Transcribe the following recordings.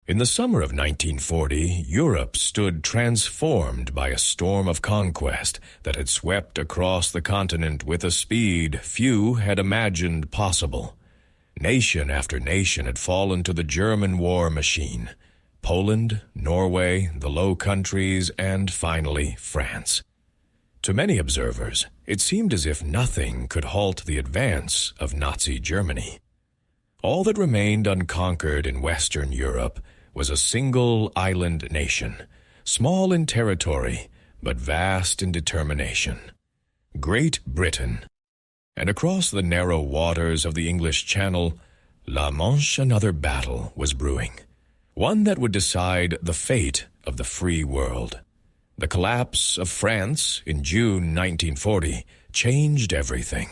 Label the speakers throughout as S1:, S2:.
S1: In the summer of 1940, Europe stood transformed by a storm of conquest that had swept across the continent with a speed few had imagined possible. Nation after nation had fallen to the German war machine. Poland, Norway, the Low Countries, and finally France. To many observers, it seemed as if nothing could halt the advance of Nazi Germany. All that remained unconquered in Western Europe was a single island nation, small in territory, but vast in determination. Great Britain. And across the narrow waters of the English Channel, La Manche, another battle was brewing, one that would decide the fate of the free world. The collapse of France in June 1940 changed everything.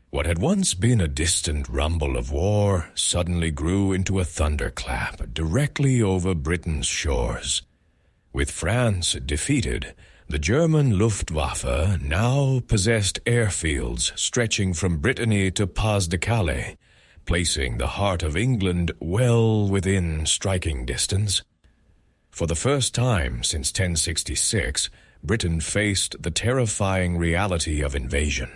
S1: What had once been a distant rumble of war suddenly grew into a thunderclap directly over Britain's shores. With France defeated, the German Luftwaffe now possessed airfields stretching from Brittany to Pas-de-Calais, placing the heart of England well within striking distance. For the first time since 1066, Britain faced the terrifying reality of invasion.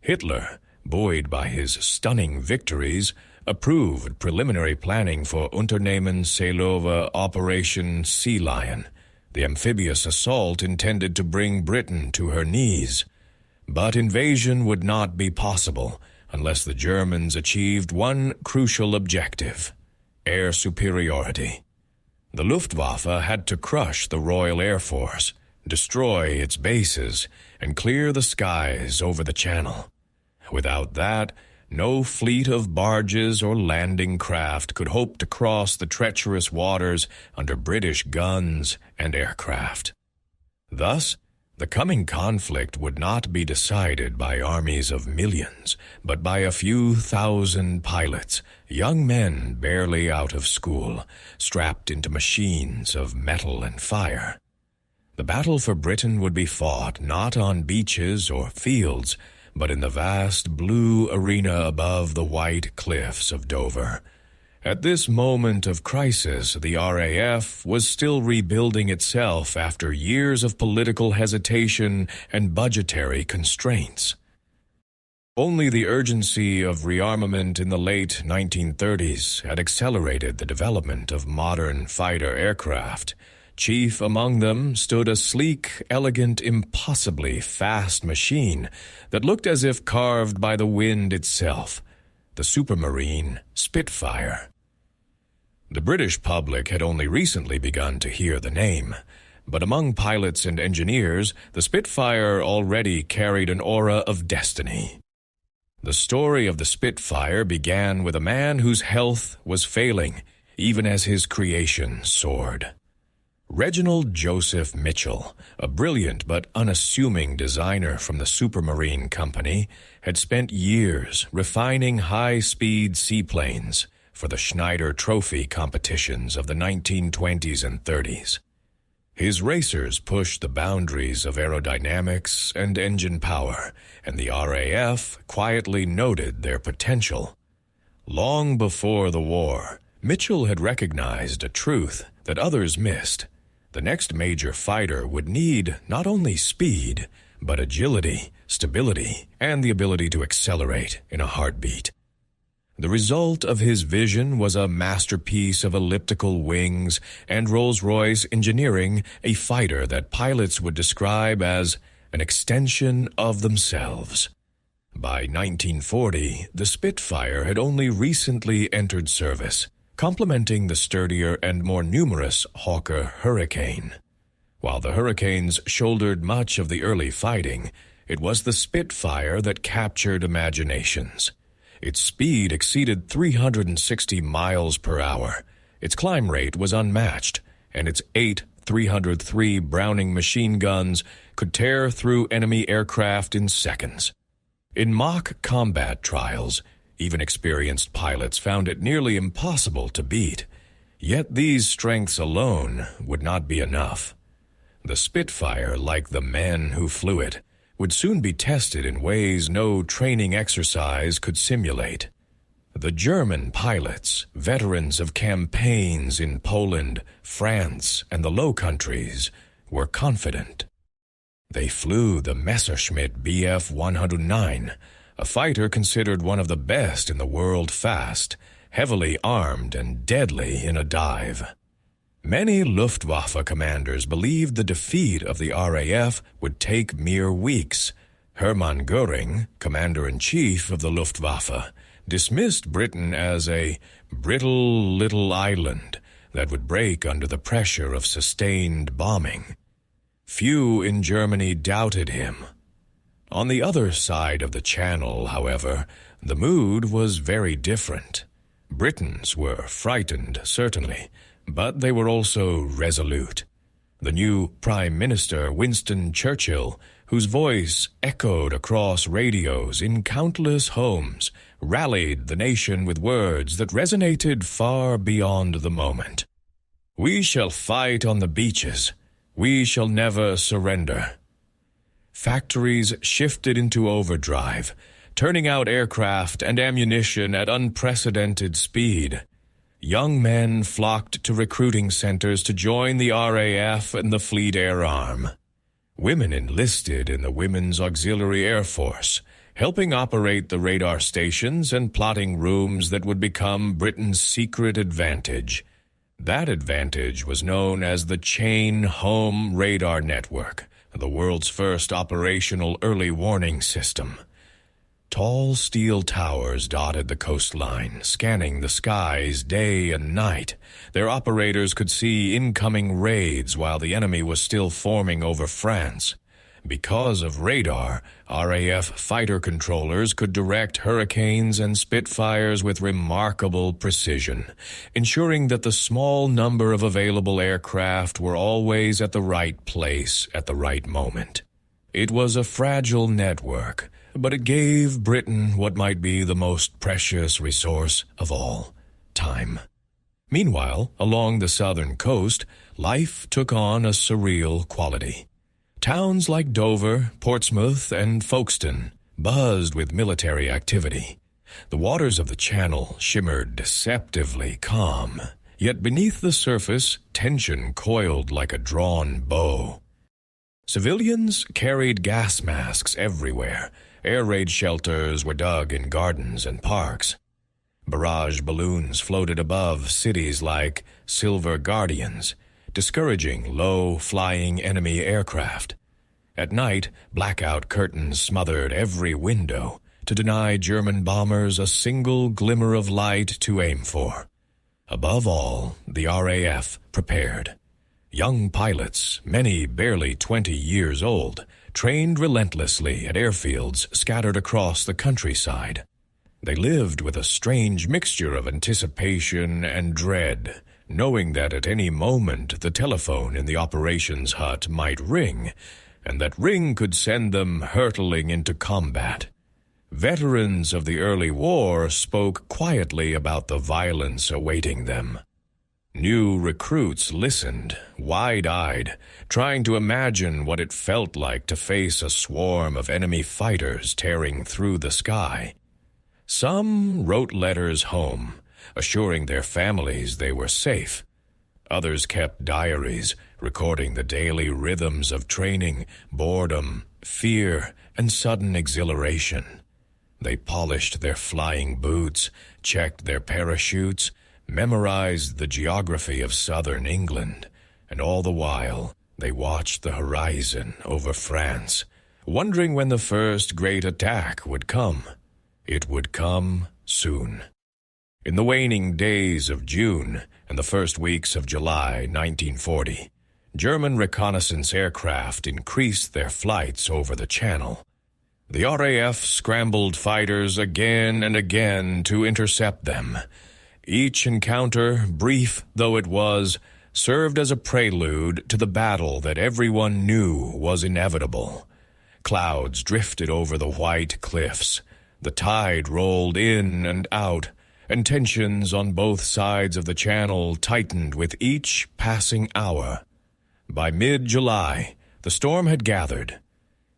S1: Hitler, buoyed by his stunning victories, approved preliminary planning for Unternehmen Seelowe Operation Sea Lion, the amphibious assault intended to bring Britain to her knees. But invasion would not be possible unless the Germans achieved one crucial objective: air superiority. The Luftwaffe had to crush the Royal Air Force, destroy its bases, and clear the skies over the Channel. Without that, no fleet of barges or landing craft could hope to cross the treacherous waters under British guns and aircraft. Thus, the coming conflict would not be decided by armies of millions, but by a few thousand pilots, young men barely out of school, strapped into machines of metal and fire. The battle for Britain would be fought not on beaches or fields, but in the vast blue arena above the white cliffs of Dover. At this moment of crisis, the RAF was still rebuilding itself after years of political hesitation and budgetary constraints. Only the urgency of rearmament in the late 1930s had accelerated the development of modern fighter aircraft. Chief among them stood a sleek, elegant, impossibly fast machine that looked as if carved by the wind itself, the Supermarine Spitfire. The British public had only recently begun to hear the name, but among pilots and engineers, the Spitfire already carried an aura of destiny. The story of the Spitfire began with a man whose health was failing, even as his creation soared. Reginald Joseph Mitchell, a brilliant but unassuming designer from the Supermarine Company, had spent years refining high-speed seaplanes for the Schneider Trophy competitions of the 1920s and 30s. His racers pushed the boundaries of aerodynamics and engine power, and the RAF quietly noted their potential. Long before the war, Mitchell had recognized a truth that others missed. The next major fighter would need not only speed, but agility, stability, and the ability to accelerate in a heartbeat. The result of his vision was a masterpiece of elliptical wings and Rolls-Royce engineering, a fighter that pilots would describe as an extension of themselves. By 1940, the Spitfire had only recently entered service, complementing the sturdier and more numerous Hawker Hurricane. While the Hurricanes shouldered much of the early fighting, it was the Spitfire that captured imaginations. Its speed exceeded 360 miles per hour. Its climb rate was unmatched, and its 8 303 Browning machine guns could tear through enemy aircraft in seconds. In mock combat trials, even experienced pilots found it nearly impossible to beat. Yet these strengths alone would not be enough. The Spitfire, like the men who flew it, would soon be tested in ways no training exercise could simulate. The German pilots, veterans of campaigns in Poland, France, and the Low Countries, were confident. They flew the Messerschmitt Bf 109, a fighter considered one of the best in the world fast, heavily armed and deadly in a dive. Many Luftwaffe commanders believed the defeat of the RAF would take mere weeks. Hermann Göring, commander-in-chief of the Luftwaffe, dismissed Britain as a brittle little island that would break under the pressure of sustained bombing. Few in Germany doubted him. On the other side of the Channel, however, the mood was very different. Britons were frightened, certainly, but they were also resolute. The new Prime Minister, Winston Churchill, whose voice echoed across radios in countless homes, rallied the nation with words that resonated far beyond the moment. "We shall fight on the beaches. We shall never surrender." Factories shifted into overdrive, turning out aircraft and ammunition at unprecedented speed. Young men flocked to recruiting centers to join the RAF and the Fleet Air Arm. Women enlisted in the Women's Auxiliary Air Force, helping operate the radar stations and plotting rooms that would become Britain's secret advantage. That advantage was known as the Chain Home Radar Network, the world's first operational early warning system. Tall steel towers dotted the coastline, scanning the skies day and night. Their operators could see incoming raids while the enemy was still forming over France. Because of radar, RAF fighter controllers could direct Hurricanes and Spitfires with remarkable precision, ensuring that the small number of available aircraft were always at the right place at the right moment. It was a fragile network, but it gave Britain what might be the most precious resource of all, time. Meanwhile, along the southern coast, life took on a surreal quality. Towns like Dover, Portsmouth, and Folkestone buzzed with military activity. The waters of the Channel shimmered deceptively calm, yet beneath the surface, tension coiled like a drawn bow. Civilians carried gas masks everywhere. Air raid shelters were dug in gardens and parks. Barrage balloons floated above cities like Silver Guardians, discouraging low-flying enemy aircraft. At night, blackout curtains smothered every window to deny German bombers a single glimmer of light to aim for. Above all, the RAF prepared. Young pilots, many barely 20 years old, trained relentlessly at airfields scattered across the countryside. They lived with a strange mixture of anticipation and dread, knowing that at any moment the telephone in the operations hut might ring, and that ring could send them hurtling into combat. Veterans of the early war spoke quietly about the violence awaiting them. New recruits listened, wide-eyed, trying to imagine what it felt like to face a swarm of enemy fighters tearing through the sky. Some wrote letters home, assuring their families they were safe. Others kept diaries, recording the daily rhythms of training, boredom, fear, and sudden exhilaration. They polished their flying boots, checked their parachutes, memorized the geography of southern England, and all the while they watched the horizon over France, wondering when the first great attack would come. It would come soon. In the waning days of June and the first weeks of July 1940, German reconnaissance aircraft increased their flights over the Channel. The RAF scrambled fighters again and again to intercept them. Each encounter, brief though it was, served as a prelude to the battle that everyone knew was inevitable. Clouds drifted over the white cliffs. The tide rolled in and out, and tensions on both sides of the Channel tightened with each passing hour. By mid-July, the storm had gathered.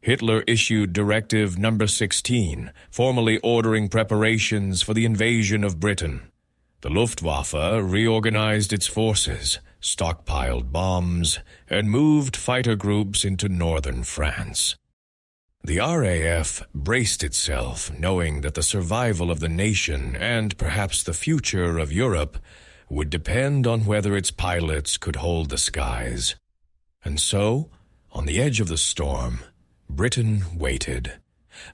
S1: Hitler issued Directive Number 16, formally ordering preparations for the invasion of Britain. The Luftwaffe reorganized its forces, stockpiled bombs, and moved fighter groups into northern France. The RAF braced itself, knowing that the survival of the nation and perhaps the future of Europe would depend on whether its pilots could hold the skies. And so, on the edge of the storm, Britain waited.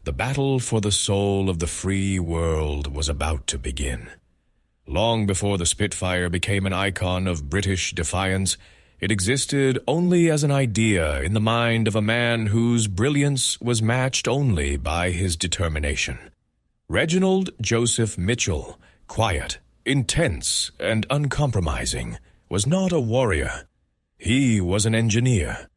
S1: The battle for the soul of the free world was about to begin. Long before the Spitfire became an icon of British defiance, it existed only as an idea in the mind of a man whose brilliance was matched only by his determination. Reginald Joseph Mitchell, quiet, intense, and uncompromising, was not a warrior. He was an engineer.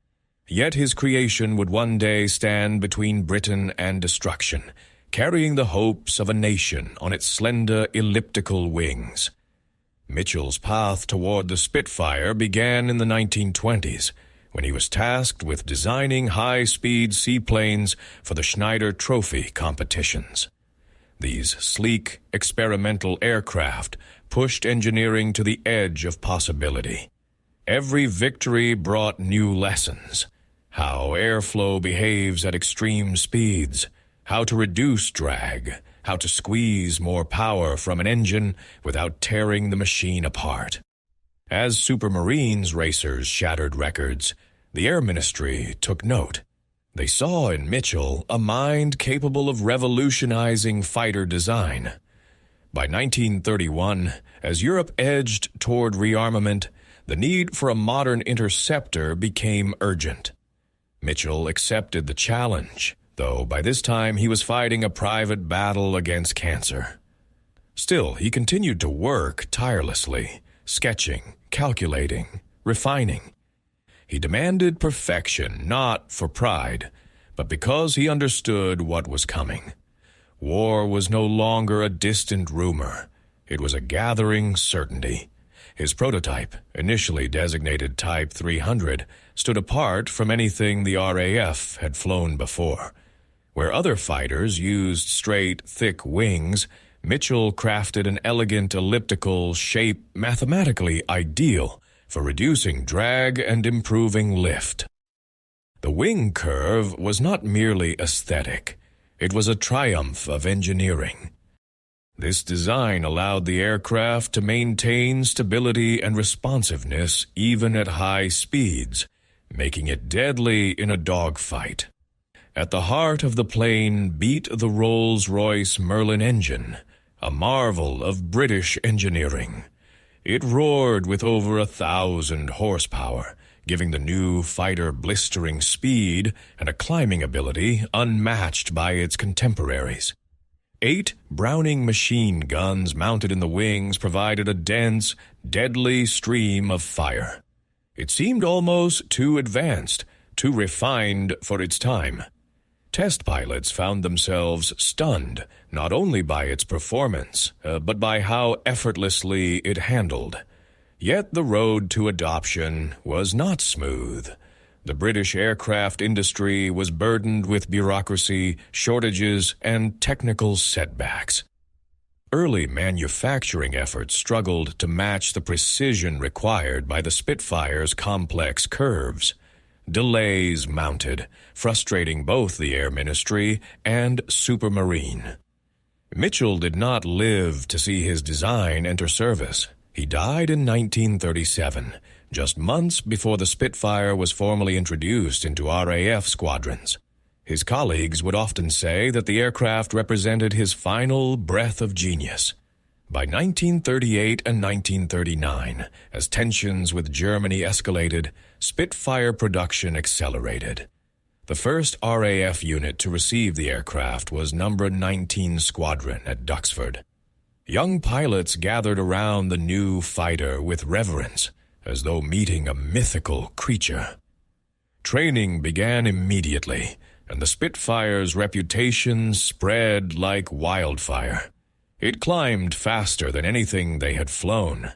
S1: Yet his creation would one day stand between Britain and destruction, carrying the hopes of a nation on its slender elliptical wings. Mitchell's path toward the Spitfire began in the 1920s, when he was tasked with designing high-speed seaplanes for the Schneider Trophy competitions. These sleek, experimental aircraft pushed engineering to the edge of possibility. Every victory brought new lessons: how airflow behaves at extreme speeds, how to reduce drag, how to squeeze more power from an engine without tearing the machine apart. As Supermarines racers shattered records, the Air Ministry took note. They saw in Mitchell a mind capable of revolutionizing fighter design. By 1931, as Europe edged toward rearmament, the need for a modern interceptor became urgent. Mitchell accepted the challenge, though by this time he was fighting a private battle against cancer. Still, he continued to work tirelessly, sketching, calculating, refining. He demanded perfection, not for pride, but because he understood what was coming. War was no longer a distant rumor. It was a gathering certainty. His prototype, initially designated Type 300, stood apart from anything the RAF had flown before. Where other fighters used straight, thick wings, Mitchell crafted an elegant elliptical shape mathematically ideal for reducing drag and improving lift. The wing curve was not merely aesthetic. It was a triumph of engineering. This design allowed the aircraft to maintain stability and responsiveness even at high speeds, making it deadly in a dogfight. At the heart of the plane beat the Rolls-Royce Merlin engine, a marvel of British engineering. It roared with over 1,000 horsepower, giving the new fighter blistering speed and a climbing ability unmatched by its contemporaries. 8 Browning machine guns mounted in the wings provided a dense, deadly stream of fire. It seemed almost too advanced, too refined for its time. Test pilots found themselves stunned not only by its performance, but by how effortlessly it handled. Yet the road to adoption was not smooth. The British aircraft industry was burdened with bureaucracy, shortages, and technical setbacks. Early manufacturing efforts struggled to match the precision required by the Spitfire's complex curves. Delays mounted, frustrating both the Air Ministry and Supermarine. Mitchell did not live to see his design enter service. He died in 1937, just months before the Spitfire was formally introduced into RAF squadrons. His colleagues would often say that the aircraft represented his final breath of genius. By 1938 and 1939, as tensions with Germany escalated, Spitfire production accelerated. The first RAF unit to receive the aircraft was No. 19 Squadron at Duxford. Young pilots gathered around the new fighter with reverence, as though meeting a mythical creature. Training began immediately, and the Spitfire's reputation spread like wildfire. It climbed faster than anything they had flown.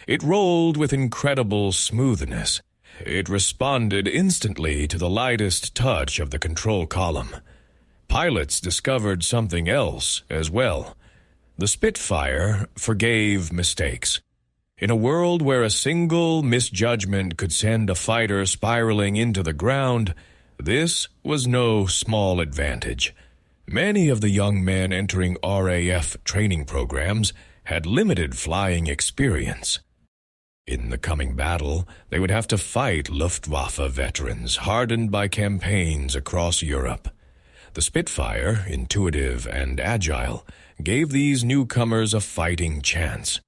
S1: It rolled with incredible smoothness, It responded instantly to the lightest touch of the control column. Pilots discovered something else as well. The Spitfire forgave mistakes. In a world where a single misjudgment could send a fighter spiraling into the ground, this was no small advantage. Many of the young men entering RAF training programs had limited flying experience. In the coming battle, they would have to fight Luftwaffe veterans hardened by campaigns across Europe. The Spitfire, intuitive and agile, gave these newcomers a fighting chance.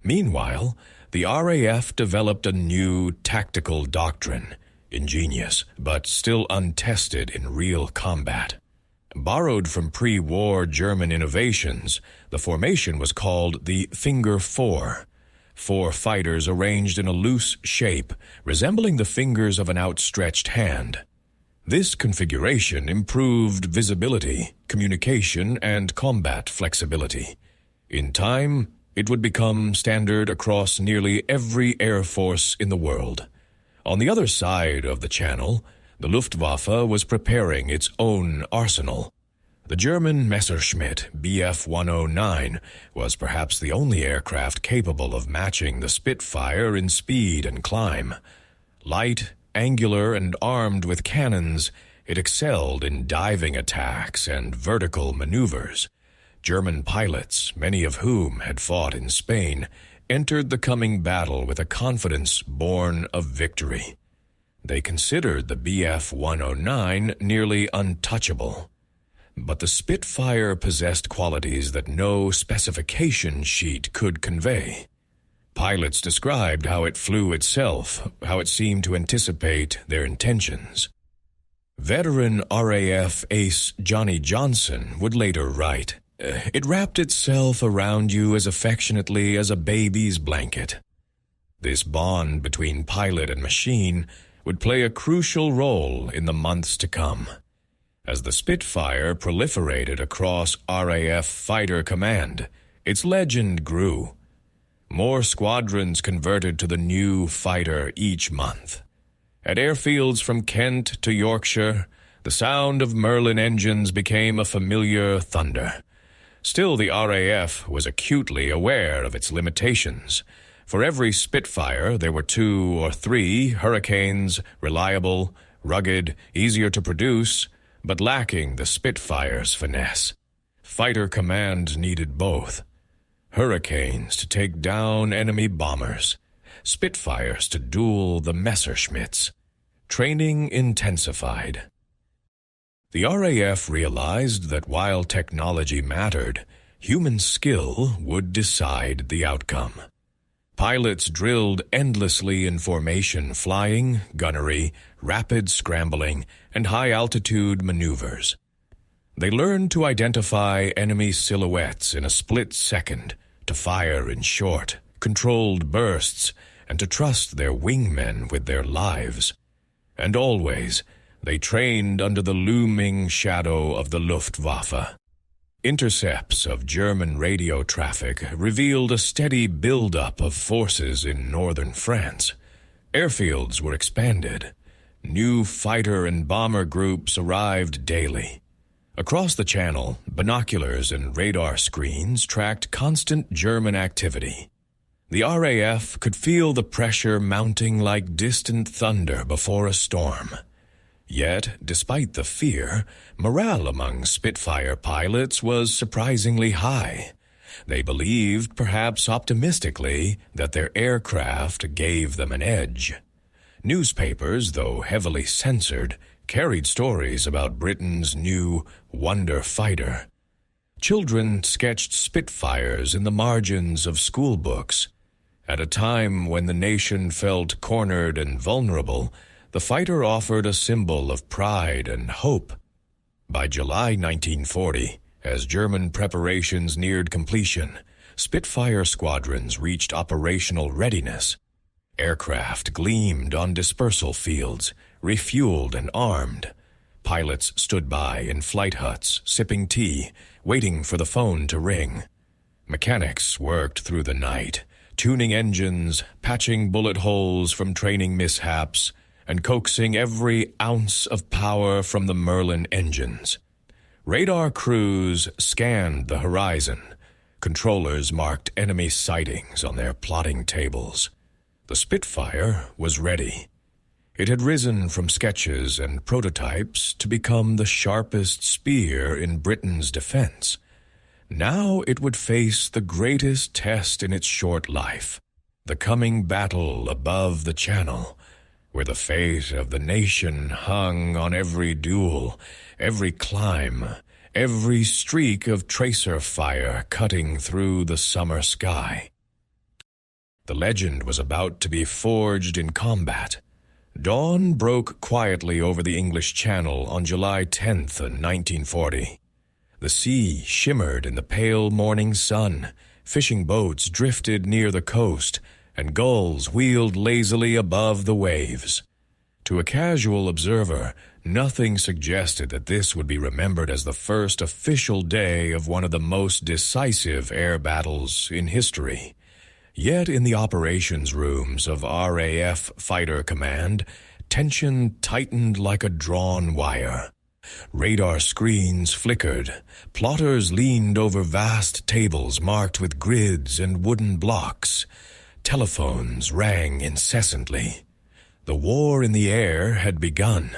S1: Meanwhile, the RAF developed a new tactical doctrine, ingenious but still untested in real combat. Borrowed from pre-war German innovations, the formation was called the Finger Four. 4 fighters arranged in a loose shape, resembling the fingers of an outstretched hand. This configuration improved visibility, communication, and combat flexibility. In time, it would become standard across nearly every air force in the world. On the other side of the channel, the Luftwaffe was preparing its own arsenal. The German Messerschmitt Bf 109 was perhaps the only aircraft capable of matching the Spitfire in speed and climb. Light, angular, and armed with cannons, it excelled in diving attacks and vertical maneuvers. German pilots, many of whom had fought in Spain, entered the coming battle with a confidence born of victory. They considered the Bf 109 nearly untouchable. But the Spitfire possessed qualities that no specification sheet could convey. Pilots described how it flew itself, how it seemed to anticipate their intentions. Veteran RAF ace Johnny Johnson would later write, "It wrapped itself around you as affectionately as a baby's blanket." This bond between pilot and machine would play a crucial role in the months to come. As the Spitfire proliferated across RAF fighter command, its legend grew. More squadrons converted to the new fighter each month. At airfields from Kent to Yorkshire, the sound of Merlin engines became a familiar thunder. Still, the RAF was acutely aware of its limitations. For every Spitfire, there were 2 or 3 Hurricanes, reliable, rugged, easier to produce, but lacking the Spitfire's finesse. Fighter command needed both. Hurricanes to take down enemy bombers, Spitfires to duel the Messerschmitts. Training intensified. The RAF realized that while technology mattered, human skill would decide the outcome. Pilots drilled endlessly in formation flying, gunnery, rapid scrambling, and high-altitude maneuvers. They learned to identify enemy silhouettes in a split second, to fire in short, controlled bursts, and to trust their wingmen with their lives. And always, they trained under the looming shadow of the Luftwaffe. Intercepts of German radio traffic revealed a steady buildup of forces in northern France. Airfields were expanded. New fighter and bomber groups arrived daily. Across the channel, binoculars and radar screens tracked constant German activity. The RAF could feel the pressure mounting like distant thunder before a storm. Yet, despite the fear, morale among Spitfire pilots was surprisingly high. They believed, perhaps optimistically, that their aircraft gave them an edge. Newspapers, though heavily censored, carried stories about Britain's new wonder fighter. Children sketched Spitfires in the margins of school books. At a time when the nation felt cornered and vulnerable, the fighter offered a symbol of pride and hope. By July 1940, as German preparations neared completion, Spitfire squadrons reached operational readiness. Aircraft gleamed on dispersal fields, refueled and armed. Pilots stood by in flight huts, sipping tea, waiting for the phone to ring. Mechanics worked through the night, tuning engines, patching bullet holes from training mishaps, and coaxing every ounce of power from the Merlin engines. Radar crews scanned the horizon. Controllers marked enemy sightings on their plotting tables. The Spitfire was ready. It had risen from sketches and prototypes to become the sharpest spear in Britain's defense. Now it would face the greatest test in its short life, the coming battle above the Channel, where the fate of the nation hung on every duel, every climb, every streak of tracer fire cutting through the summer sky. The legend was about to be forged in combat. Dawn broke quietly over the English Channel on July 10th, 1940. The sea shimmered in the pale morning sun, fishing boats drifted near the coast, and gulls wheeled lazily above the waves. To a casual observer, nothing suggested that this would be remembered as the first official day of one of the most decisive air battles in history. Yet in the operations rooms of RAF Fighter Command, tension tightened like a drawn wire. Radar screens flickered. Plotters leaned over vast tables marked with grids and wooden blocks. Telephones rang incessantly. The war in the air had begun.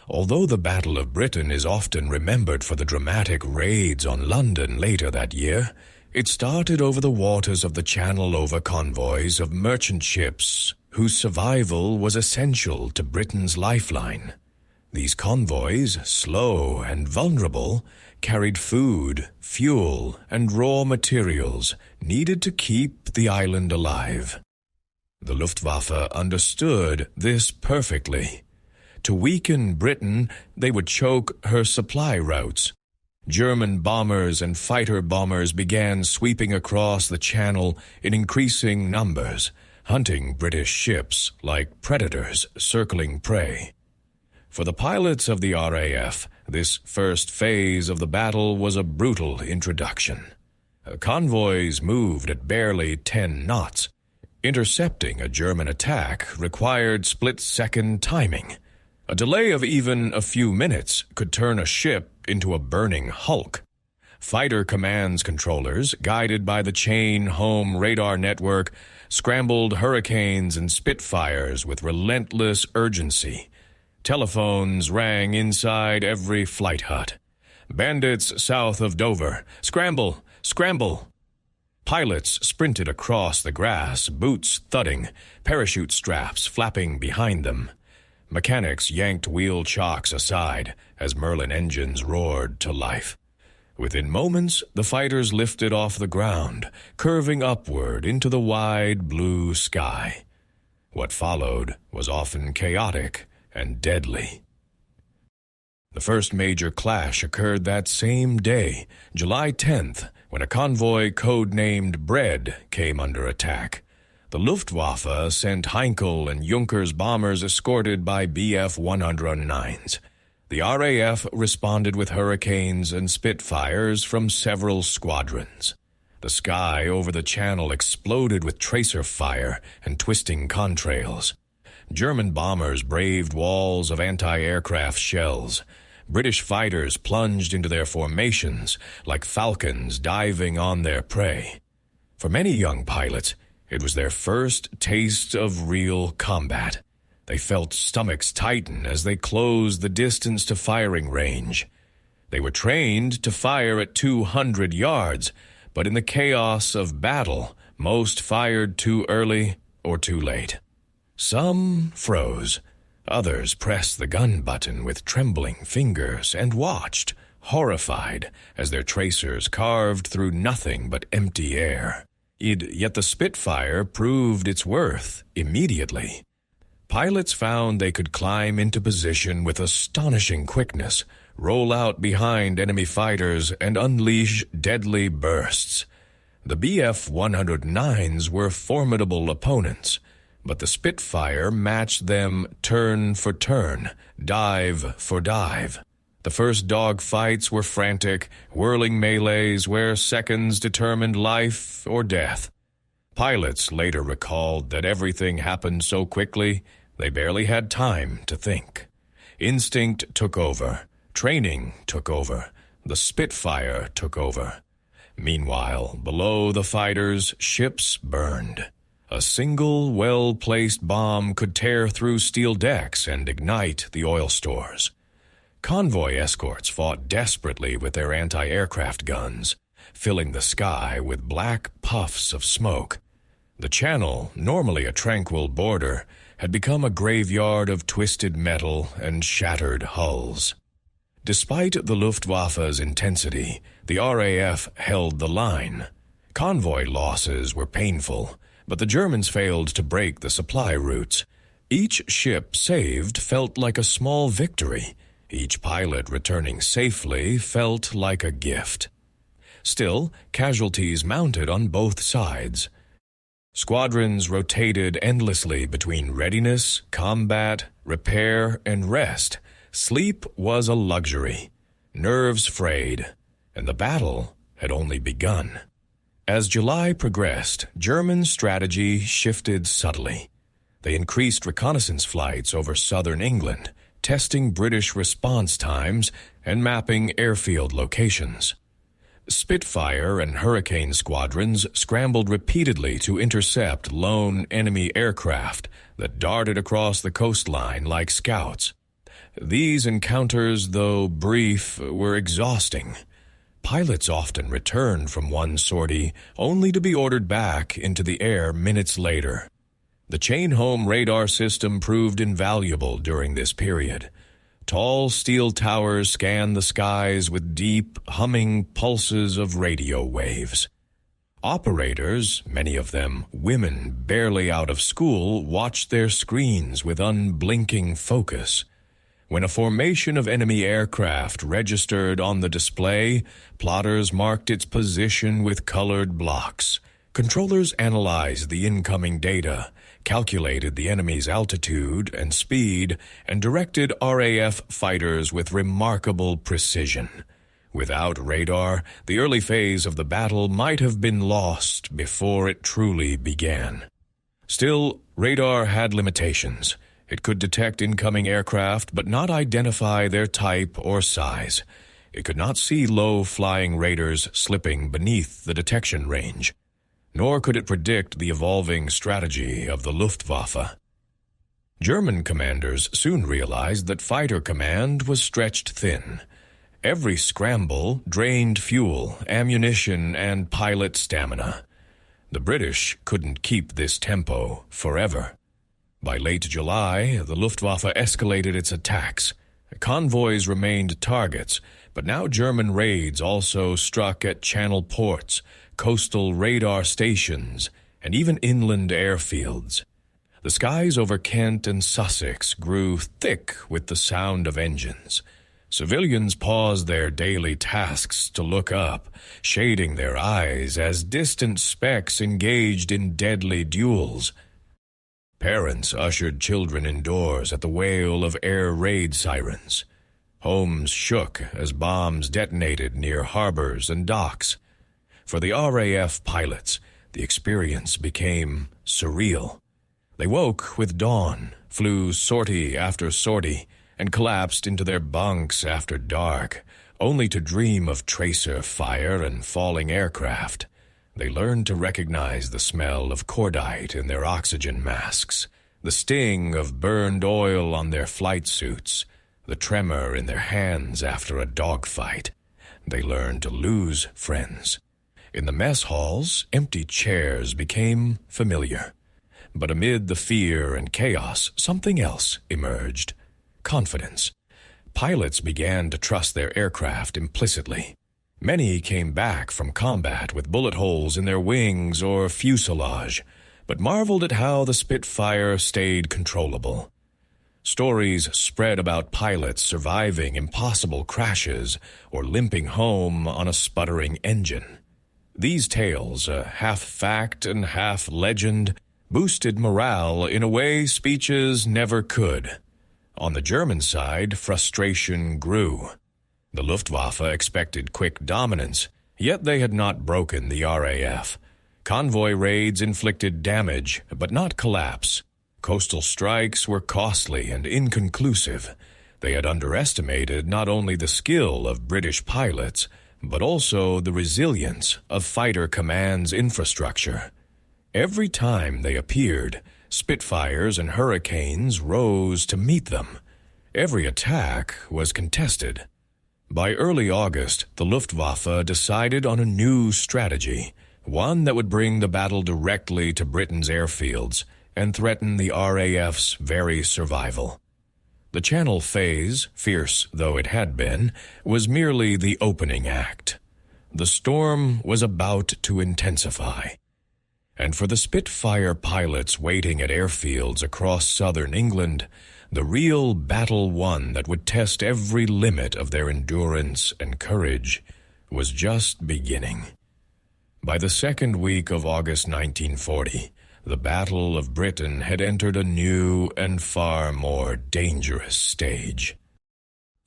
S1: Although the Battle of Britain is often remembered for the dramatic raids on London later that year, it started over the waters of the Channel over convoys of merchant ships whose survival was essential to Britain's lifeline. These convoys, slow and vulnerable, carried food, fuel, and raw materials needed to keep the island alive. The Luftwaffe understood this perfectly. To weaken Britain, they would choke her supply routes. German bombers and fighter bombers began sweeping across the Channel in increasing numbers, hunting British ships like predators circling prey. For the pilots of the RAF, this first phase of the battle was a brutal introduction. Convoys moved at barely 10 knots. Intercepting a German attack required split-second timing. A delay of even a few minutes could turn a ship into a burning hulk. Fighter Command's controllers, guided by the chain-home radar network, scrambled Hurricanes and Spitfires with relentless urgency. Telephones rang inside every flight hut. Bandits south of Dover, scramble, scramble. Pilots sprinted across the grass, boots thudding, parachute straps flapping behind them. Mechanics yanked wheel chocks aside as Merlin engines roared to life. Within moments, the fighters lifted off the ground, curving upward into the wide blue sky. What followed was often chaotic and deadly. The first major clash occurred that same day, July 10th, when a convoy codenamed Bread came under attack. The Luftwaffe sent Heinkel and Junkers bombers escorted by Bf-109s. The RAF responded with Hurricanes and Spitfires from several squadrons. The sky over the Channel exploded with tracer fire and twisting contrails. German bombers braved walls of anti-aircraft shells. British fighters plunged into their formations like falcons diving on their prey. For many young pilots, it was their first taste of real combat. They felt stomachs tighten as they closed the distance to firing range. They were trained to fire at 200 yards, but in the chaos of battle, most fired too early or too late. Some froze. Others pressed the gun button with trembling fingers and watched, horrified, as their tracers carved through nothing but empty air. Yet the Spitfire proved its worth immediately. Pilots found they could climb into position with astonishing quickness, roll out behind enemy fighters, and unleash deadly bursts. The Bf-109s were formidable opponents, but the Spitfire matched them turn for turn, dive for dive. The first dogfights were frantic, whirling melees where seconds determined life or death. Pilots later recalled that everything happened so quickly, they barely had time to think. Instinct took over. Training took over. The Spitfire took over. Meanwhile, below the fighters, ships burned. A single, well-placed bomb could tear through steel decks and ignite the oil stores. Convoy escorts fought desperately with their anti-aircraft guns, filling the sky with black puffs of smoke. The Channel, normally a tranquil border, had become a graveyard of twisted metal and shattered hulls. Despite the Luftwaffe's intensity, the RAF held the line. Convoy losses were painful, but the Germans failed to break the supply routes. Each ship saved felt like a small victory. Each pilot returning safely felt like a gift. Still, casualties mounted on both sides. Squadrons rotated endlessly between readiness, combat, repair, and rest. Sleep was a luxury. Nerves frayed, and the battle had only begun. As July progressed, German strategy shifted subtly. They increased reconnaissance flights over southern England, testing British response times and mapping airfield locations. Spitfire and Hurricane squadrons scrambled repeatedly to intercept lone enemy aircraft that darted across the coastline like scouts. These encounters, though brief, were exhausting. Pilots often returned from one sortie only to be ordered back into the air minutes later. The chain-home radar system proved invaluable during this period. Tall steel towers scanned the skies with deep, humming pulses of radio waves. Operators, many of them women barely out of school, watched their screens with unblinking focus. When a formation of enemy aircraft registered on the display, plotters marked its position with colored blocks. Controllers analyzed the incoming data, calculated the enemy's altitude and speed, and directed RAF fighters with remarkable precision. Without radar, the early phase of the battle might have been lost before it truly began. Still, radar had limitations. It could detect incoming aircraft but not identify their type or size. It could not see low-flying raiders slipping beneath the detection range. Nor could it predict the evolving strategy of the Luftwaffe. German commanders soon realized that fighter command was stretched thin. Every scramble drained fuel, ammunition, and pilot stamina. The British couldn't keep this tempo forever. By late July, the Luftwaffe escalated its attacks. Convoys remained targets, but now German raids also struck at channel ports, coastal radar stations, and even inland airfields. The skies over Kent and Sussex grew thick with the sound of engines. Civilians paused their daily tasks to look up, shading their eyes as distant specks engaged in deadly duels. Parents ushered children indoors at the wail of air raid sirens. Homes shook as bombs detonated near harbors and docks. For the RAF pilots, the experience became surreal. They woke with dawn, flew sortie after sortie, and collapsed into their bunks after dark, only to dream of tracer fire and falling aircraft. They learned to recognize the smell of cordite in their oxygen masks, the sting of burned oil on their flight suits, the tremor in their hands after a dogfight. They learned to lose friends. In the mess halls, empty chairs became familiar. But amid the fear and chaos, something else emerged. Confidence. Pilots began to trust their aircraft implicitly. Many came back from combat with bullet holes in their wings or fuselage, but marveled at how the Spitfire stayed controllable. Stories spread about pilots surviving impossible crashes or limping home on a sputtering engine. These tales, half fact and half legend, boosted morale in a way speeches never could. On the German side, frustration grew. The Luftwaffe expected quick dominance, yet they had not broken the RAF. Convoy raids inflicted damage, but not collapse. Coastal strikes were costly and inconclusive. They had underestimated not only the skill of British pilots, but also the resilience of fighter command's infrastructure. Every time they appeared, Spitfires and Hurricanes rose to meet them. Every attack was contested. By early August, the Luftwaffe decided on a new strategy, one that would bring the battle directly to Britain's airfields and threaten the RAF's very survival. The Channel phase, fierce though it had been, was merely the opening act. The storm was about to intensify. And for the Spitfire pilots waiting at airfields across southern England, the real battle one that would test every limit of their endurance and courage was just beginning. By the second week of August 1940, the Battle of Britain had entered a new and far more dangerous stage.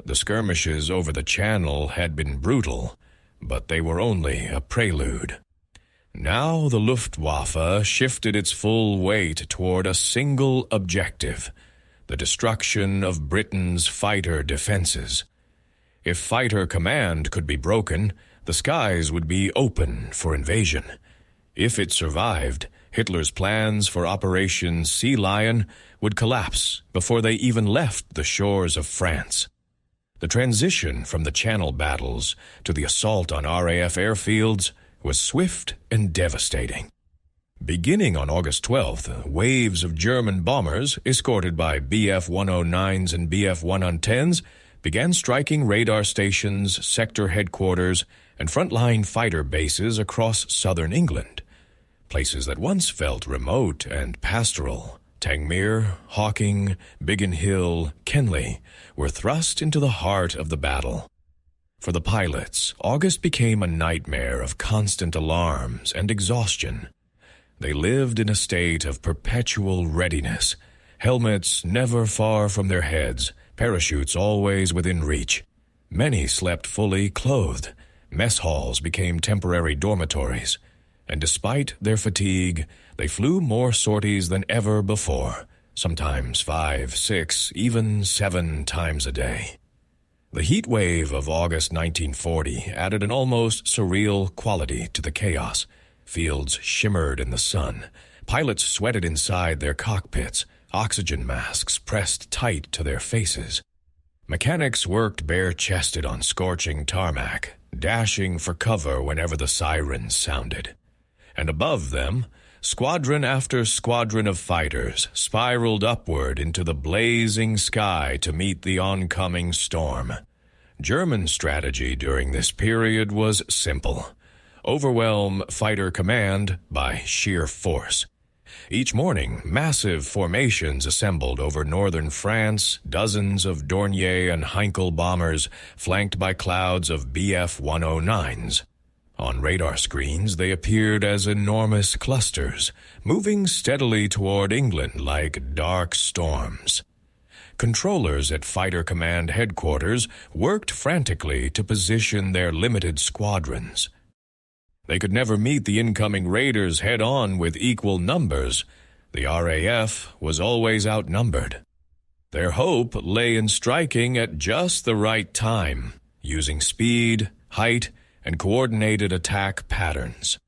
S1: The skirmishes over the Channel had been brutal, but they were only a prelude. Now the Luftwaffe shifted its full weight toward a single objective, the destruction of Britain's fighter defenses. If fighter command could be broken, the skies would be open for invasion. If it survived, Hitler's plans for Operation Sea Lion would collapse before they even left the shores of France. The transition from the Channel battles to the assault on RAF airfields was swift and devastating. Beginning on August 12th, waves of German bombers, escorted by Bf-109s and Bf-110s, began striking radar stations, sector headquarters, and frontline fighter bases across southern England. Places that once felt remote and pastoral, Tangmere, Hawking, Biggin Hill, Kenley, were thrust into the heart of the battle. For the pilots, August became a nightmare of constant alarms and exhaustion. They lived in a state of perpetual readiness, helmets never far from their heads, parachutes always within reach. Many slept fully clothed. Mess halls became temporary dormitories. And despite their fatigue, they flew more sorties than ever before, sometimes 5, 6, even 7 times a day. The heat wave of August 1940 added an almost surreal quality to the chaos. Fields shimmered in the sun. Pilots sweated inside their cockpits, oxygen masks pressed tight to their faces. Mechanics worked bare-chested on scorching tarmac, dashing for cover whenever the sirens sounded. And above them, squadron after squadron of fighters spiraled upward into the blazing sky to meet the oncoming storm. German strategy during this period was simple. Overwhelm fighter command by sheer force. Each morning, massive formations assembled over northern France, dozens of Dornier and Heinkel bombers flanked by clouds of Bf-109s. On radar screens, they appeared as enormous clusters, moving steadily toward England like dark storms. Controllers at Fighter Command headquarters worked frantically to position their limited squadrons. They could never meet the incoming raiders head-on with equal numbers. The RAF was always outnumbered. Their hope lay in striking at just the right time, using speed, height, and coordinated attack patterns.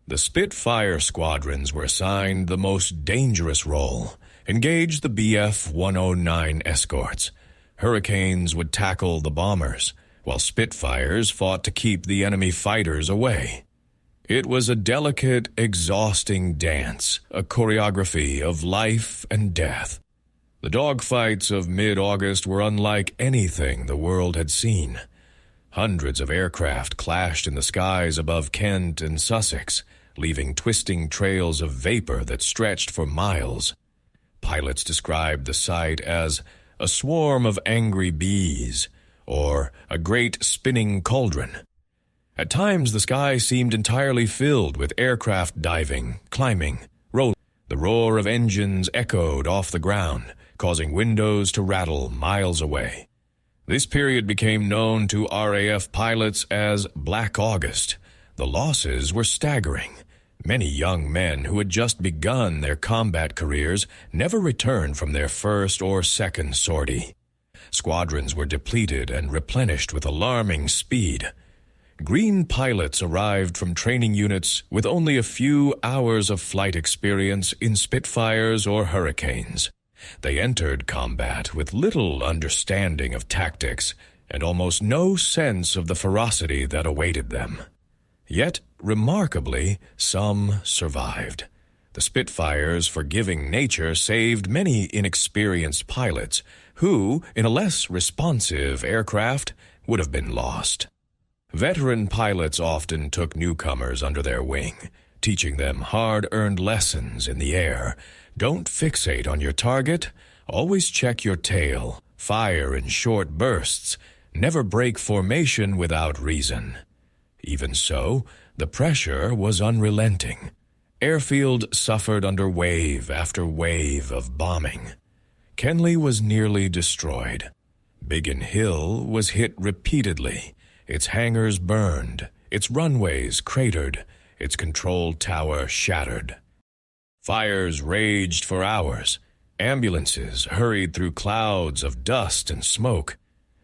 S1: The Spitfire squadrons were assigned the most dangerous role, engage the Bf-109 escorts. Hurricanes would tackle the bombers, while Spitfires fought to keep the enemy fighters away. It was a delicate, exhausting dance, a choreography of life and death. The dogfights of mid-August were unlike anything the world had seen. Hundreds of aircraft clashed in the skies above Kent and Sussex, leaving twisting trails of vapor that stretched for miles. Pilots described the sight as a swarm of angry bees, or a great spinning cauldron. At times, the sky seemed entirely filled with aircraft diving, climbing, rolling. The roar of engines echoed off the ground, causing windows to rattle miles away. This period became known to RAF pilots as Black August. The losses were staggering. Many young men who had just begun their combat careers never returned from their first or second sortie. Squadrons were depleted and replenished with alarming speed. Green pilots arrived from training units with only a few hours of flight experience in Spitfires or Hurricanes. They entered combat with little understanding of tactics and almost no sense of the ferocity that awaited them. Yet, remarkably, some survived. The Spitfire's forgiving nature saved many inexperienced pilots who, in a less responsive aircraft, would have been lost. Veteran pilots often took newcomers under their wing, teaching them hard-earned lessons in the air. Don't fixate on your target, always check your tail, fire in short bursts, never break formation without reason. Even so, the pressure was unrelenting. Airfield suffered under wave after wave of bombing. Kenly was nearly destroyed. Biggin Hill was hit repeatedly. Its hangars burned, its runways cratered, its control tower shattered. Fires raged for hours. Ambulances hurried through clouds of dust and smoke.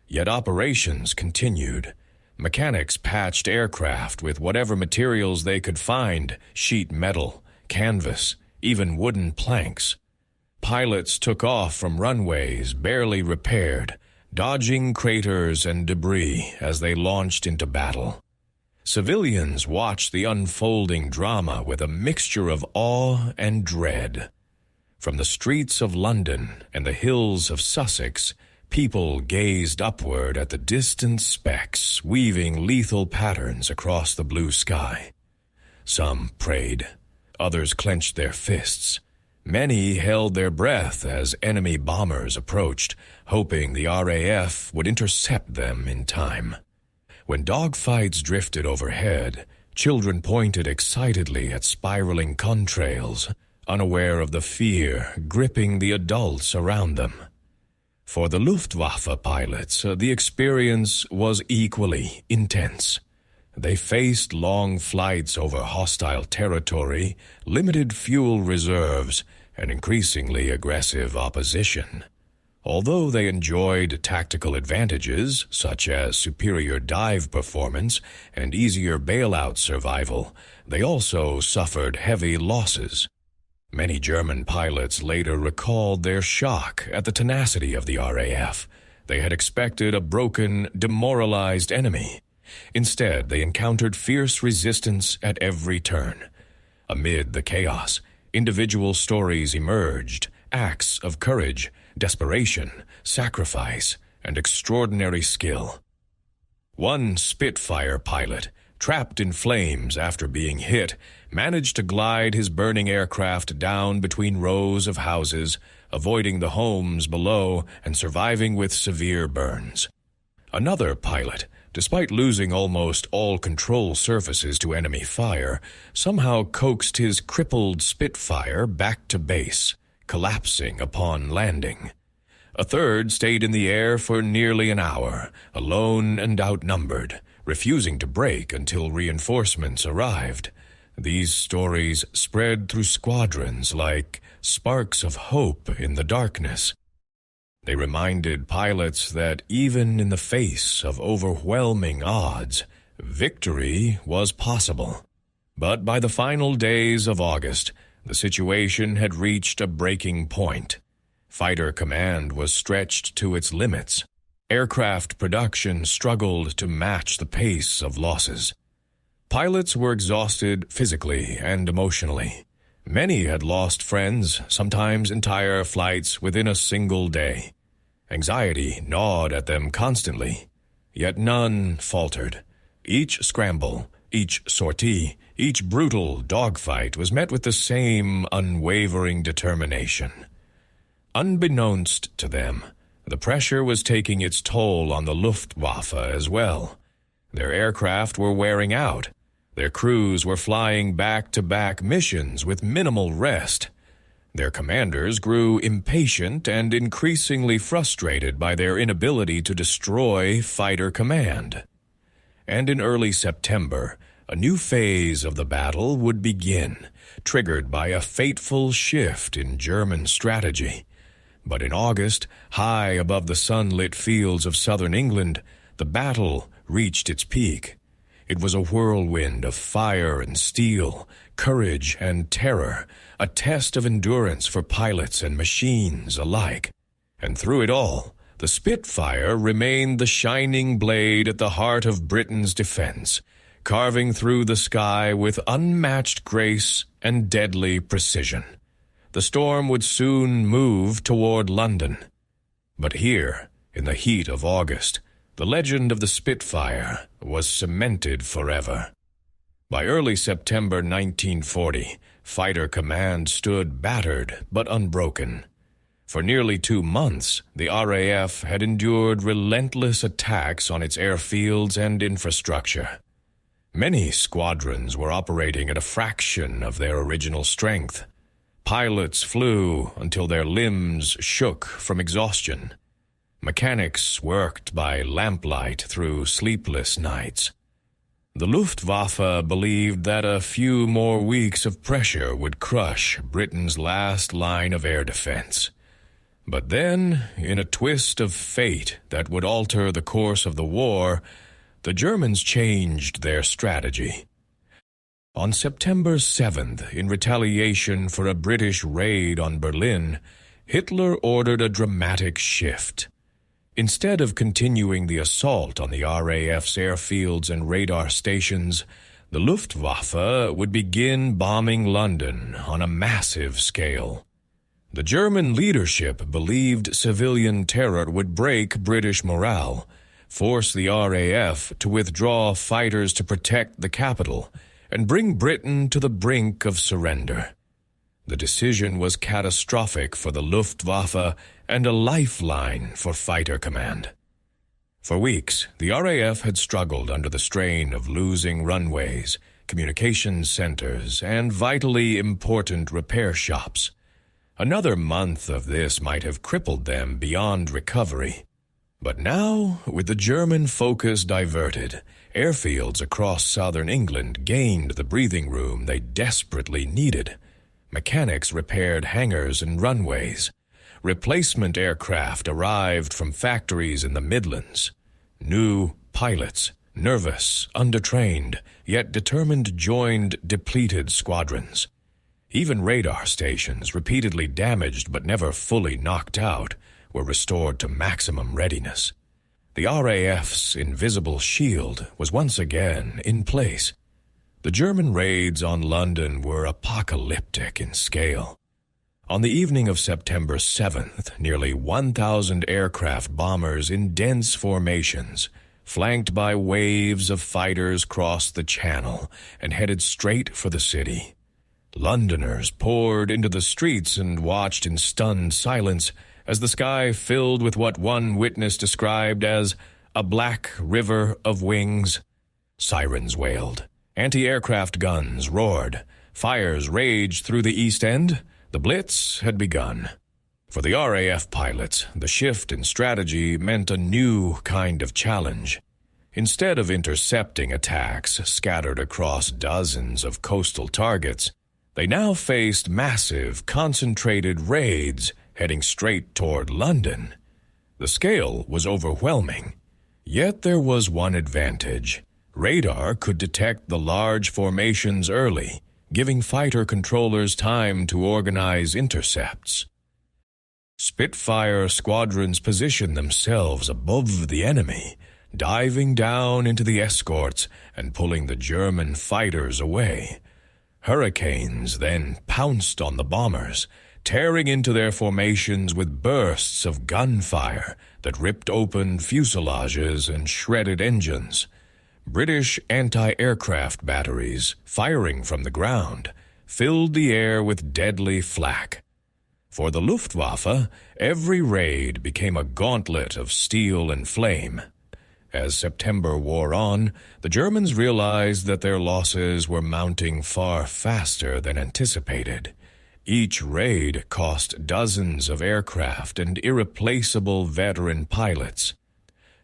S1: Yet operations continued. Mechanics patched aircraft with whatever materials they could find, sheet metal, canvas, even wooden planks. Pilots took off from runways barely repaired, dodging craters and debris as they launched into battle. Civilians watched the unfolding drama with a mixture of awe and dread. From the streets of London and the hills of Sussex, people gazed upward at the distant specks weaving lethal patterns across the blue sky. Some prayed, others clenched their fists. Many held their breath as enemy bombers approached, hoping the RAF would intercept them in time. When dogfights drifted overhead, children pointed excitedly at spiraling contrails, unaware of the fear gripping the adults around them. For the Luftwaffe pilots, the experience was equally intense. They faced long flights over hostile territory, limited fuel reserves, and increasingly aggressive opposition. Although they enjoyed tactical advantages, such as superior dive performance and easier bailout survival, they also suffered heavy losses. Many German pilots later recalled their shock at the tenacity of the RAF. They had expected a broken, demoralized enemy. Instead, they encountered fierce resistance at every turn. Amid the chaos, individual stories emerged, acts of courage, desperation, sacrifice, and extraordinary skill. One Spitfire pilot, trapped in flames after being hit, managed to glide his burning aircraft down between rows of houses, avoiding the homes below and surviving with severe burns. Another pilot, despite losing almost all control surfaces to enemy fire, somehow coaxed his crippled Spitfire back to base, collapsing upon landing. A third stayed in the air for nearly an hour, alone and outnumbered, refusing to break until reinforcements arrived. These stories spread through squadrons like sparks of hope in the darkness. They reminded pilots that even in the face of overwhelming odds, victory was possible. But by the final days of August, the situation had reached a breaking point. Fighter command was stretched to its limits. Aircraft production struggled to match the pace of losses. Pilots were exhausted physically and emotionally. Many had lost friends, sometimes entire flights within a single day. Anxiety gnawed at them constantly, yet none faltered. Each scramble, each sortie, each brutal dogfight was met with the same unwavering determination. Unbeknownst to them, the pressure was taking its toll on the Luftwaffe as well. Their aircraft were wearing out. Their crews were flying back-to-back missions with minimal rest. Their commanders grew impatient and increasingly frustrated by their inability to destroy fighter command. And in early September, a new phase of the battle would begin, triggered by a fateful shift in German strategy. But in August, high above the sunlit fields of southern England, the battle reached its peak. It was a whirlwind of fire and steel, courage and terror, a test of endurance for pilots and machines alike. And through it all, the Spitfire remained the shining blade at the heart of Britain's defense, carving through the sky with unmatched grace and deadly precision. The storm would soon move toward London. But here, in the heat of August, the legend of the Spitfire was cemented forever. By early September 1940, Fighter Command stood battered but unbroken. For nearly 2 months, the RAF had endured relentless attacks on its airfields and infrastructure. Many squadrons were operating at a fraction of their original strength. Pilots flew until their limbs shook from exhaustion. Mechanics worked by lamplight through sleepless nights. The Luftwaffe believed that a few more weeks of pressure would crush Britain's last line of air defense. But then, in a twist of fate that would alter the course of the war, the Germans changed their strategy. On September 7th, in retaliation for a British raid on Berlin, Hitler ordered a dramatic shift. Instead of continuing the assault on the RAF's airfields and radar stations, the Luftwaffe would begin bombing London on a massive scale. The German leadership believed civilian terror would break British morale, force the RAF to withdraw fighters to protect the capital, and bring Britain to the brink of surrender. The decision was catastrophic for the Luftwaffe and a lifeline for Fighter Command. For weeks, the RAF had struggled under the strain of losing runways, communications centers, and vitally important repair shops. Another month of this might have crippled them beyond recovery. But now, with the German focus diverted, airfields across southern England gained the breathing room they desperately needed. Mechanics repaired hangars and runways. Replacement aircraft arrived from factories in the Midlands. New pilots, nervous, undertrained, yet determined, joined depleted squadrons. Even radar stations, repeatedly damaged but never fully knocked out, were restored to maximum readiness. The RAF's invisible shield was once again in place. The German raids on London were apocalyptic in scale. On the evening of September 7th, nearly 1,000 aircraft bombers in dense formations, flanked by waves of fighters, crossed the Channel and headed straight for the city. Londoners poured into the streets and watched in stunned silence as the sky filled with what one witness described as a black river of wings. Sirens wailed. Anti-aircraft guns roared. Fires raged through the East End. The Blitz had begun. For the RAF pilots, the shift in strategy meant a new kind of challenge. Instead of intercepting attacks scattered across dozens of coastal targets, they now faced massive, concentrated raids heading straight toward London. The scale was overwhelming. Yet there was one advantage. Radar could detect the large formations early, giving fighter controllers time to organize intercepts. Spitfire squadrons positioned themselves above the enemy, diving down into the escorts and pulling the German fighters away. Hurricanes then pounced on the bombers, tearing into their formations with bursts of gunfire that ripped open fuselages and shredded engines. British anti-aircraft batteries, firing from the ground, filled the air with deadly flak. For the Luftwaffe, every raid became a gauntlet of steel and flame. As September wore on, the Germans realized that their losses were mounting far faster than anticipated. Each raid cost dozens of aircraft and irreplaceable veteran pilots.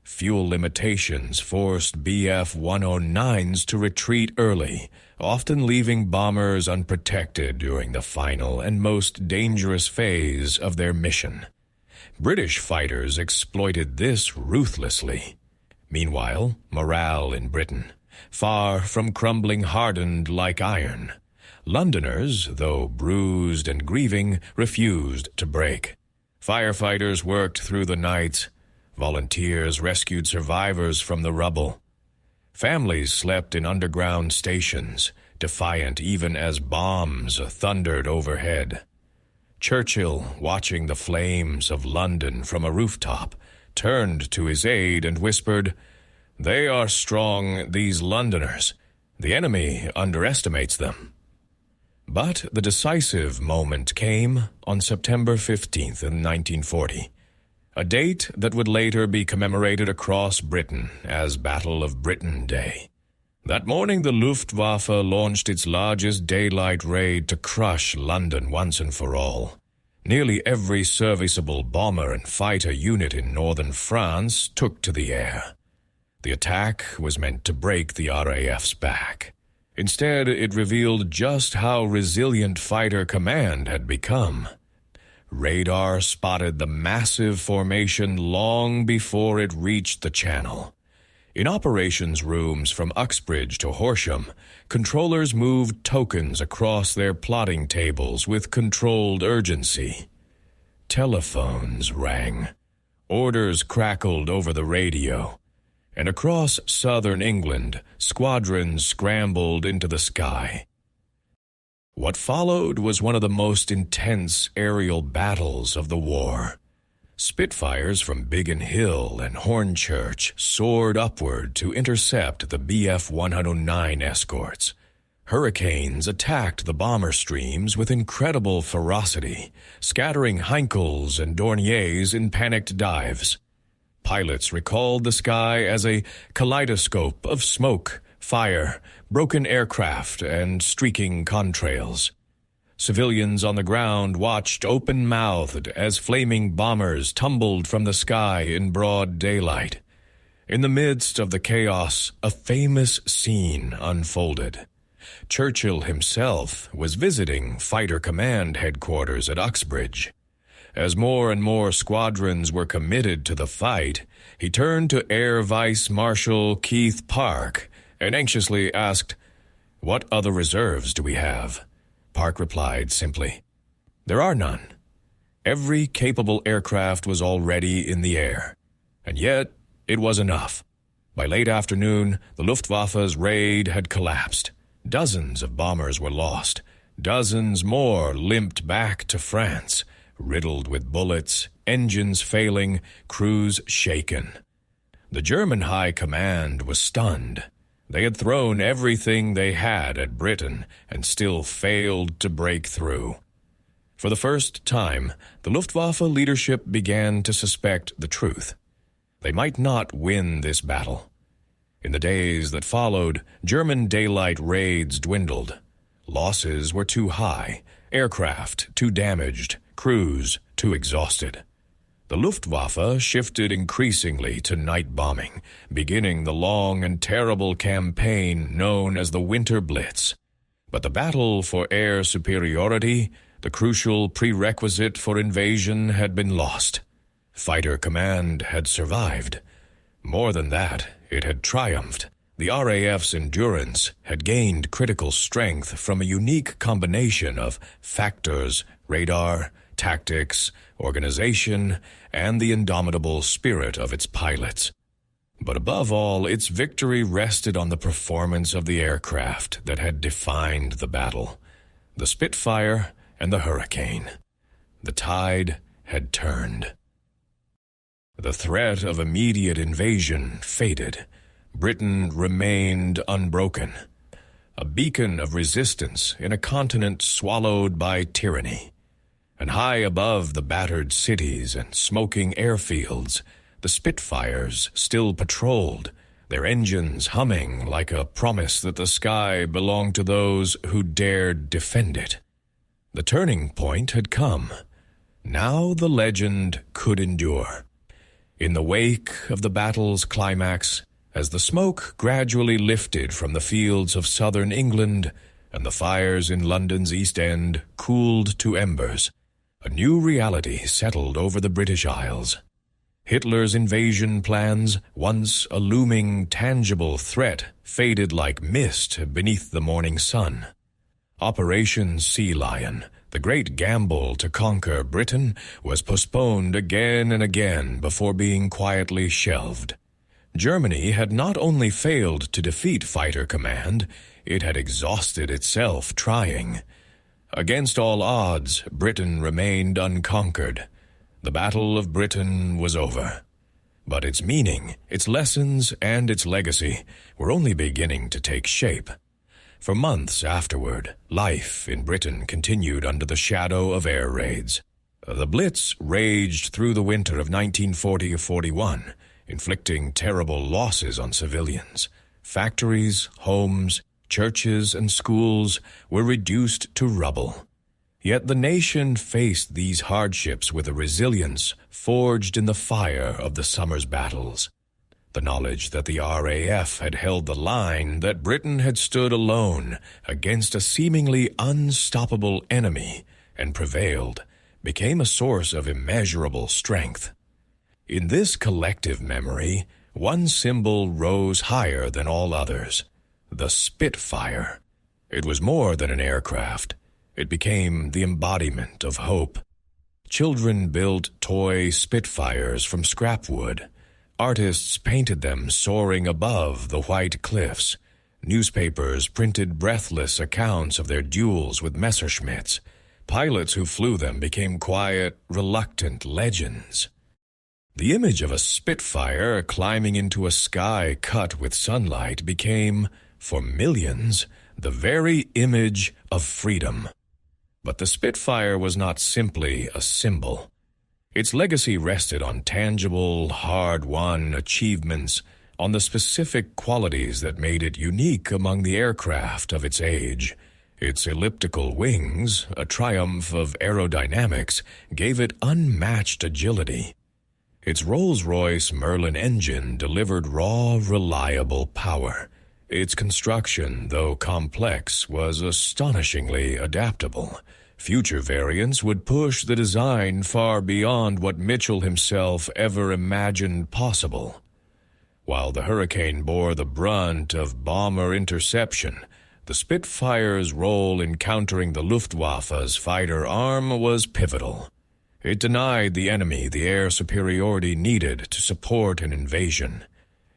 S1: Fuel limitations forced Bf-109s to retreat early, often leaving bombers unprotected during the final and most dangerous phase of their mission. British fighters exploited this ruthlessly. Meanwhile, morale in Britain, far from crumbling, hardened like iron. Londoners, though bruised and grieving, refused to break. Firefighters worked through the nights. Volunteers rescued survivors from the rubble. Families slept in underground stations, defiant even as bombs thundered overhead. Churchill, watching the flames of London from a rooftop, turned to his aide and whispered, "They are strong, these Londoners. The enemy underestimates them." But the decisive moment came on September 15th in 1940, a date that would later be commemorated across Britain as Battle of Britain Day. That morning, the Luftwaffe launched its largest daylight raid to crush London once and for all. Nearly every serviceable bomber and fighter unit in northern France took to the air. The attack was meant to break the RAF's back. Instead, it revealed just how resilient Fighter Command had become. Radar spotted the massive formation long before it reached the Channel. In operations rooms from Uxbridge to Horsham, controllers moved tokens across their plotting tables with controlled urgency. Telephones rang. Orders crackled over the radio. And across southern England, squadrons scrambled into the sky. What followed was one of the most intense aerial battles of the war. Spitfires from Biggin Hill and Hornchurch soared upward to intercept the Bf-109 escorts. Hurricanes attacked the bomber streams with incredible ferocity, scattering Heinkels and Dorniers in panicked dives. Pilots recalled the sky as a kaleidoscope of smoke, fire, broken aircraft, and streaking contrails. Civilians on the ground watched open-mouthed as flaming bombers tumbled from the sky in broad daylight. In the midst of the chaos, a famous scene unfolded. Churchill himself was visiting Fighter Command headquarters at Uxbridge. As more and more squadrons were committed to the fight, he turned to Air Vice Marshal Keith Park and anxiously asked, "What other reserves do we have?" Park replied simply, "There are none." Every capable aircraft was already in the air, and yet it was enough. By late afternoon, the Luftwaffe's raid had collapsed. Dozens of bombers were lost. Dozens more limped back to France, riddled with bullets, engines failing, crews shaken. The German High Command was stunned. They had thrown everything they had at Britain and still failed to break through. For the first time, the Luftwaffe leadership began to suspect the truth. They might not win this battle. In the days that followed, German daylight raids dwindled. Losses were too high, aircraft too damaged, crews too exhausted. The Luftwaffe shifted increasingly to night bombing, beginning the long and terrible campaign known as the Winter Blitz. But the battle for air superiority, the crucial prerequisite for invasion, had been lost. Fighter Command had survived. More than that, it had triumphed. The RAF's endurance had gained critical strength from a unique combination of factors: radar, tactics, organization, and the indomitable spirit of its pilots. But above all, its victory rested on the performance of the aircraft that had defined the battle: the Spitfire and the Hurricane. The tide had turned. The threat of immediate invasion faded. Britain remained unbroken, a beacon of resistance in a continent swallowed by tyranny. And high above the battered cities and smoking airfields, the Spitfires still patrolled, their engines humming like a promise that the sky belonged to those who dared defend it. The turning point had come. Now the legend could endure. In the wake of the battle's climax, as the smoke gradually lifted from the fields of southern England and the fires in London's East End cooled to embers, a new reality settled over the British Isles. Hitler's invasion plans, once a looming, tangible threat, faded like mist beneath the morning sun. Operation Sea Lion, the great gamble to conquer Britain, was postponed again and again before being quietly shelved. Germany had not only failed to defeat Fighter Command, it had exhausted itself trying. Against all odds, Britain remained unconquered. The Battle of Britain was over. But its meaning, its lessons, and its legacy were only beginning to take shape. For months afterward, life in Britain continued under the shadow of air raids. The Blitz raged through the winter of 1940-41, inflicting terrible losses on civilians. Factories, homes, churches, and schools were reduced to rubble. Yet the nation faced these hardships with a resilience forged in the fire of the summer's battles. The knowledge that the RAF had held the line, that Britain had stood alone against a seemingly unstoppable enemy and prevailed, became a source of immeasurable strength. In this collective memory, one symbol rose higher than all others: the Spitfire. It was more than an aircraft. It became the embodiment of hope. Children built toy Spitfires from scrap wood. Artists painted them soaring above the white cliffs. Newspapers printed breathless accounts of their duels with Messerschmitts. Pilots who flew them became quiet, reluctant legends. The image of a Spitfire climbing into a sky cut with sunlight became, for millions, the very image of freedom. But the Spitfire was not simply a symbol. Its legacy rested on tangible, hard-won achievements, on the specific qualities that made it unique among the aircraft of its age. Its elliptical wings, a triumph of aerodynamics, gave it unmatched agility. Its Rolls-Royce Merlin engine delivered raw, reliable power. Its construction, though complex, was astonishingly adaptable. Future variants would push the design far beyond what Mitchell himself ever imagined possible. While the Hurricane bore the brunt of bomber interception, the Spitfire's role in countering the Luftwaffe's fighter arm was pivotal. It denied the enemy the air superiority needed to support an invasion.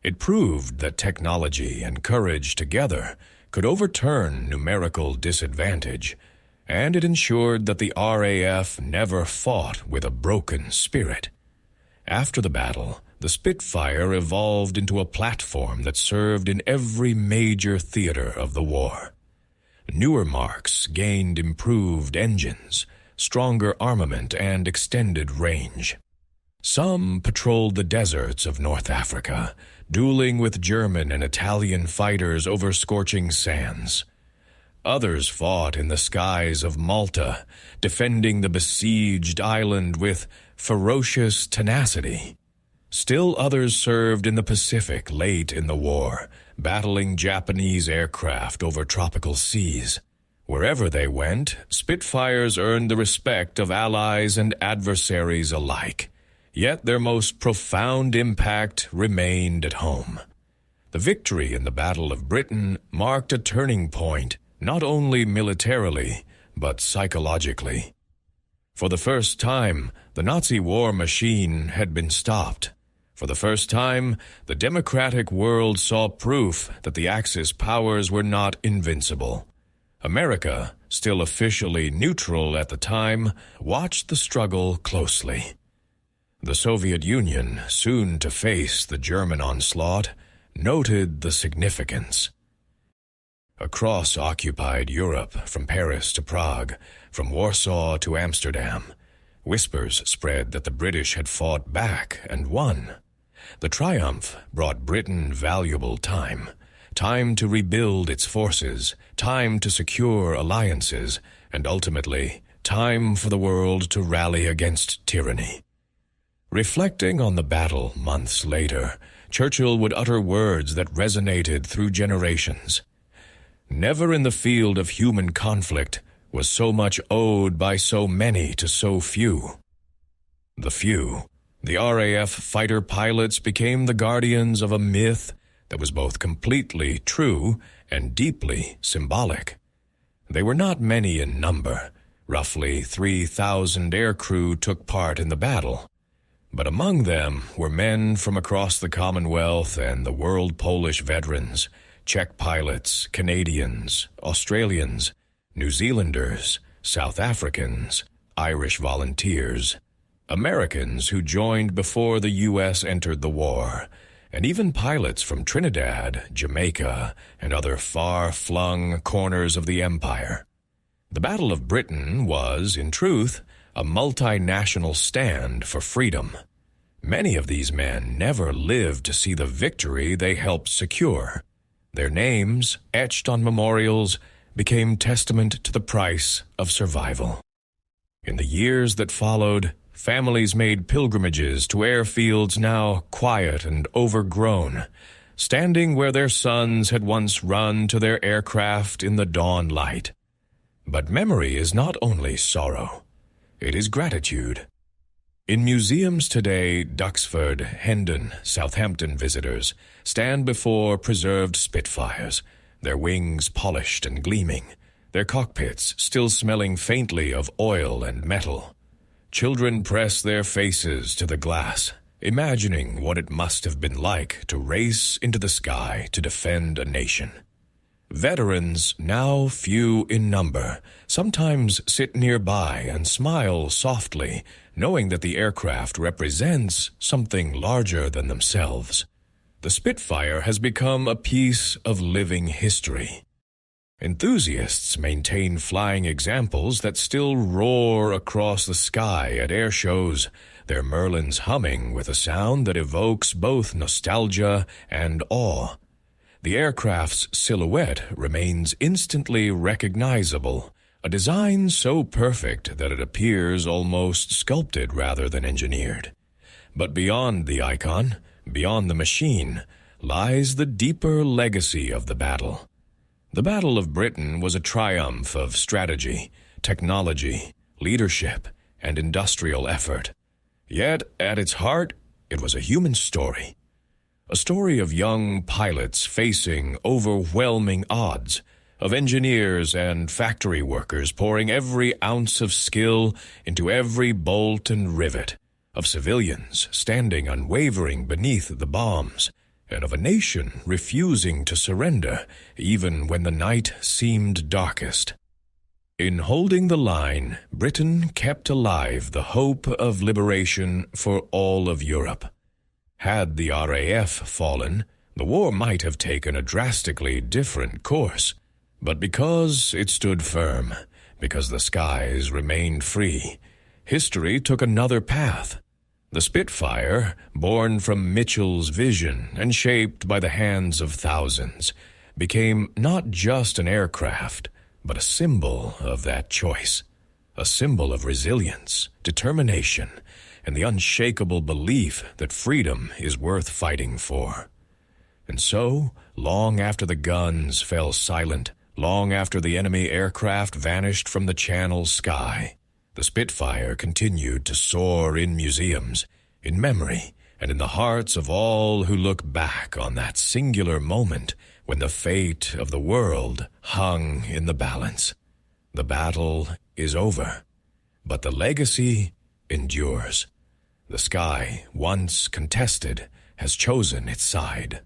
S1: It proved that technology and courage together could overturn numerical disadvantage, and it ensured that the RAF never fought with a broken spirit. After the battle, the Spitfire evolved into a platform that served in every major theater of the war. Newer marks gained improved engines, stronger armament, and extended range. Some patrolled the deserts of North Africa, dueling with German and Italian fighters over scorching sands. Others fought in the skies of Malta, defending the besieged island with ferocious tenacity. Still others served in the Pacific late in the war, battling Japanese aircraft over tropical seas. Wherever they went, Spitfires earned the respect of allies and adversaries alike. Yet their most profound impact remained at home. The victory in the Battle of Britain marked a turning point, not only militarily, but psychologically. For the first time, the Nazi war machine had been stopped. For the first time, the democratic world saw proof that the Axis powers were not invincible. America, still officially neutral at the time, watched the struggle closely. The Soviet Union, soon to face the German onslaught, noted the significance. Across occupied Europe, from Paris to Prague, from Warsaw to Amsterdam, whispers spread that the British had fought back and won. The triumph brought Britain valuable time to rebuild its forces, time to secure alliances, and ultimately, time for the world to rally against tyranny. Reflecting on the battle months later, Churchill would utter words that resonated through generations. Never in the field of human conflict was so much owed by so many to so few. The few, the RAF fighter pilots, became the guardians of a myth that was both completely true and deeply symbolic. They were not many in number. Roughly 3,000 aircrew took part in the battle. But among them were men from across the Commonwealth and the World Polish veterans, Czech pilots, Canadians, Australians, New Zealanders, South Africans, Irish volunteers, Americans who joined before the U.S. entered the war, and even pilots from Trinidad, Jamaica, and other far-flung corners of the empire. The Battle of Britain was, in truth, a multinational stand for freedom. Many of these men never lived to see the victory they helped secure. Their names, etched on memorials, became testament to the price of survival. In the years that followed, families made pilgrimages to airfields now quiet and overgrown, standing where their sons had once run to their aircraft in the dawn light. But memory is not only sorrow, it is gratitude. In museums today, Duxford, Hendon, Southampton visitors stand before preserved Spitfires, their wings polished and gleaming, their cockpits still smelling faintly of oil and metal. Children press their faces to the glass, imagining what it must have been like to race into the sky to defend a nation. Veterans, now few in number, sometimes sit nearby and smile softly, knowing that the aircraft represents something larger than themselves. The Spitfire has become a piece of living history. Enthusiasts maintain flying examples that still roar across the sky at air shows, their Merlins humming with a sound that evokes both nostalgia and awe. The aircraft's silhouette remains instantly recognizable, a design so perfect that it appears almost sculpted rather than engineered. But beyond the icon, beyond the machine, lies the deeper legacy of the battle. The Battle of Britain was a triumph of strategy, technology, leadership, and industrial effort. Yet, at its heart, it was a human story. A story of young pilots facing overwhelming odds, of engineers and factory workers pouring every ounce of skill into every bolt and rivet, of civilians standing unwavering beneath the bombs, and of a nation refusing to surrender even when the night seemed darkest. In holding the line, Britain kept alive the hope of liberation for all of Europe. Had the RAF fallen, the war might have taken a drastically different course. But because it stood firm, because the skies remained free, history took another path. The Spitfire, born from Mitchell's vision and shaped by the hands of thousands, became not just an aircraft, but a symbol of that choice, a symbol of resilience, determination, and the unshakable belief that freedom is worth fighting for. And so, long after the guns fell silent, long after the enemy aircraft vanished from the Channel sky, the Spitfire continued to soar in museums, in memory, and in the hearts of all who look back on that singular moment when the fate of the world hung in the balance. The battle is over, but the legacy endures. The sky, once contested, has chosen its side.